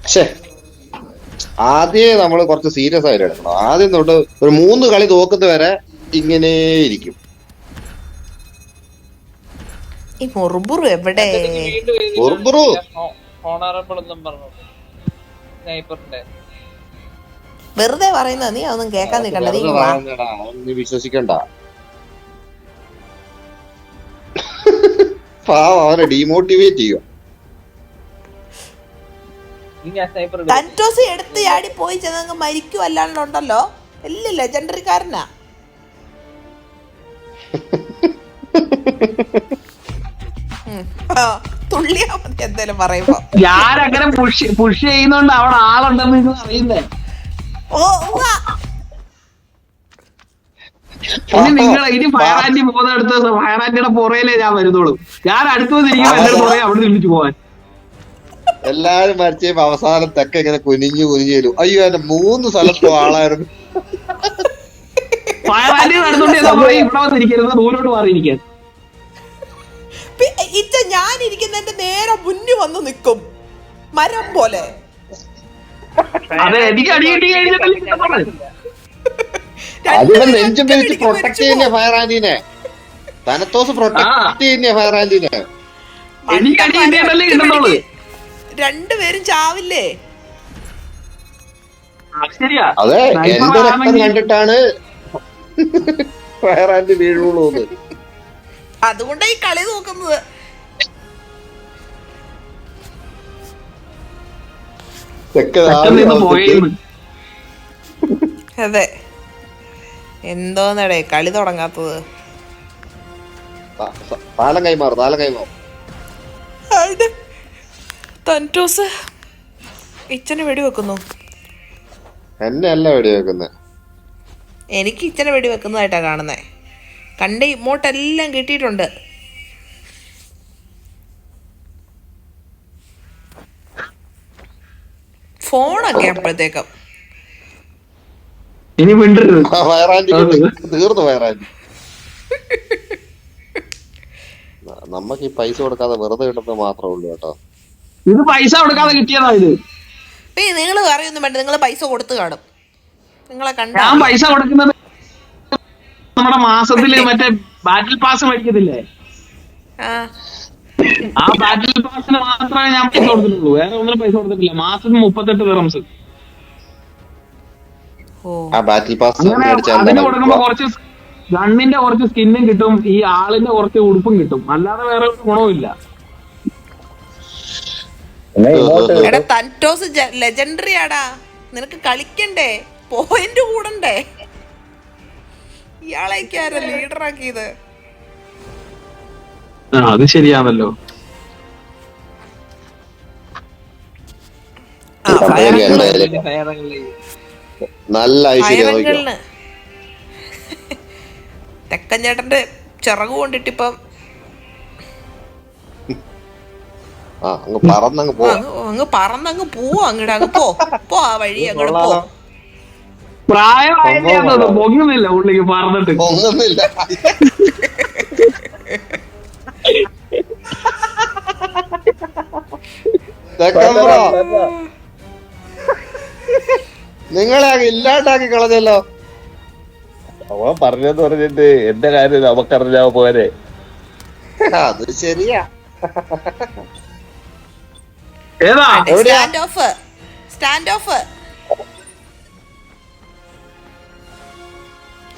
പക്ഷേ ആദ്യം നമ്മൾ കുറച്ച് സീരിയസ് ആയിട്ട് എടുക്കണം. ആദ്യം തൊട്ട് ഒരു 3 കളി തോക്കുന്നത് വരെ ഇങ്ങനെ ഇരിക്കും. ഈ മുറുബുറു എവിടെ? ബുർബുറു വെറുതെ പറയുന്ന നീ അതൊന്നും കേൾക്കാൻ നിൽക്കണ്ട. നീ വാ. നീ വിശ്വസിക്കണ്ട. പാവം അവനെ ഡീമോട്ടിവേറ്റ് ചെയ്യുക. ടൻറ്റോസ് എടുത്ത് ചാടി പോയി ചെന്നങ്ങ് മരിക്കും അല്ലാണ്ടുണ്ടല്ലോ. വലിയ ലെജൻഡറിക്കാരനാ. തുള്ളിയാ മതി എന്തേലും പറയുമ്പോ. ഞാനങ്ങനെ പുഷ് ചെയ്യുന്നോണ്ട് അവിടെ ആളുണ്ടെന്ന് നിങ്ങൾ അറിയുന്നേ. ഇനി ഫയറാൻറ്റി പോകുന്നിടത്ത് ഫയറാൻറ്റിയുടെ പുറയിലേ ഞാൻ വരുന്നുള്ളൂ. ഞാൻ അടുത്ത് വന്നിരിക്കുമ്പോ എന്റെ പുറകെ അവിടെ നിർമ്മിച്ചു പോവാൻ. എല്ലാരും മരിച്ചപ്പോ അവസാനം തെക്ക ഇങ്ങനെ കുനിഞ്ഞു വരും. അയ്യോ എന്റെ 3 സ്ഥലത്തും ആളായിരുന്നു. ഫയറാൻറ്റി നടന്നുകൊണ്ട് ഇവിടെ വന്നിരിക്കരുത്, ദൂരോട്ട് മാറിയിരിക്കാൻ. ഞാൻ ഇരിക്കുന്നതിന്റെ നേരെ മുന്നിൽ വന്ന് നിക്കും മരം പോലെ. അതെ, എനിക്ക് അടി കിട്ടി കഴിഞ്ഞിട്ടല്ലേ അതിവിടെ നെഞ്ചും പിരിച്ച് പ്രൊട്ടക്ട് ചെയ്യുന്ന ഫയറാൻറ്റിനെ. തനത്തോസ് പ്രൊട്ടക്ട് ചെയ്യുന്ന ഫയറാൻറ്റിനെ. എനിക്ക് അടി കിട്ടിയിട്ടല്ലേ കിട്ടുന്നുള്ളൂ. രണ്ടുപേരും ചാവില്ലേ? അതെ, എന്റെ രക്തം കണ്ടിട്ടാണ് ഫയറാൻറ്റി വീഴുള്ളൂ. അതുകൊണ്ടാ ഈ കളി നോക്കുന്നത്. അതെ, എന്തോന്നടേ കളി തുടങ്ങാത്തത്. താലം കൈമാറും. ടൻറ്റോസ് ഇച്ചനെ വെടിവെക്കുന്നു. എന്നെ അല്ല വെടിവെക്കുന്നത്, എനിക്ക് ഇച്ചനെ വെടിവെക്കുന്നതായിട്ടാ കാണുന്നേ. കണ്ട ഇമോട്ടെല്ലാം കിട്ടിയിട്ടുണ്ട്. ഫോണൊക്കെ അപ്പോഴത്തേക്കും തീർന്നു ഫയറാൻറ്റി. നമ്മക്ക് ഈ പൈസ കൊടുക്കാതെ വെറുതെ കിട്ടുന്നത് മാത്രമേ ഉള്ളൂ കേട്ടോ. ഇത് പൈസ കൊടുക്കാതെ കിട്ടിയതാ ഇത്. നിങ്ങൾ അറിയൊന്നും വേണ്ട, നിങ്ങൾ പൈസ കൊടുത്തു കാണും. നിങ്ങളെ കണ്ട ഞാൻ പൈസ കൊടുക്കുന്നത് നമ്മുടെ മാസത്തില് മറ്റേ ബാറ്റിൽ പാസ് മേടിക്കത്തില്ലേ, ആ ബാറ്റിൽ പാസിന് മാത്രമേ ഞാൻ പൈസ കൊടുത്തിട്ടുള്ളൂ. വേറെ ഒന്നിനും പൈസ കൊടുത്തിട്ടില്ല. മാസത്തിന് 38 ദിർഹംസ്. അങ്ങനെ അതിന് കൊടുക്കുമ്പോ കുറച്ച് ഗണ്ണിന്റെ കുറച്ച് സ്കിന്നും കിട്ടും, ഈ ആളിന്റെ കുറച്ച് ഉടുപ്പും കിട്ടും. അല്ലാതെ വേറെ ഒരു ഗുണവുമില്ല. ടൻറ്റോസ് ലെജൻഡറി ആടാ, നിനക്ക് കളിക്കണ്ടേ, പോയിന്റ് കൂടണ്ടേ? ഇയാളേക്കാര ലീഡറാക്കിയത്. അത് ശരിയാണല്ലോ. നല്ല തെക്കൻ ചേട്ടന്റെ ചിറക് കൊണ്ടിട്ടിപ്പം അങ്ങ് പറന്നങ്ങ് പോവോ. അങ്ങോട്ട് പോ ആ വഴി അങ്ങോട്ട് പോ. പ്രായമായില്ല, പൊങ്ങുന്നില്ല ഉള്ളിക്ക് പറഞ്ഞിട്ട്. പൊങ്ങുന്നില്ല. നിങ്ങളെ ഇല്ലാണ്ടാക്കി കളഞ്ഞല്ലോ. അവൻ പറഞ്ഞെന്ന് പറഞ്ഞിട്ട് എന്റെ കാര്യം നമുക്കറിഞ്ഞാ പോരെ. അത് ശരിയാ. ഏതാ സ്റ്റാൻഡ് ഓഫ്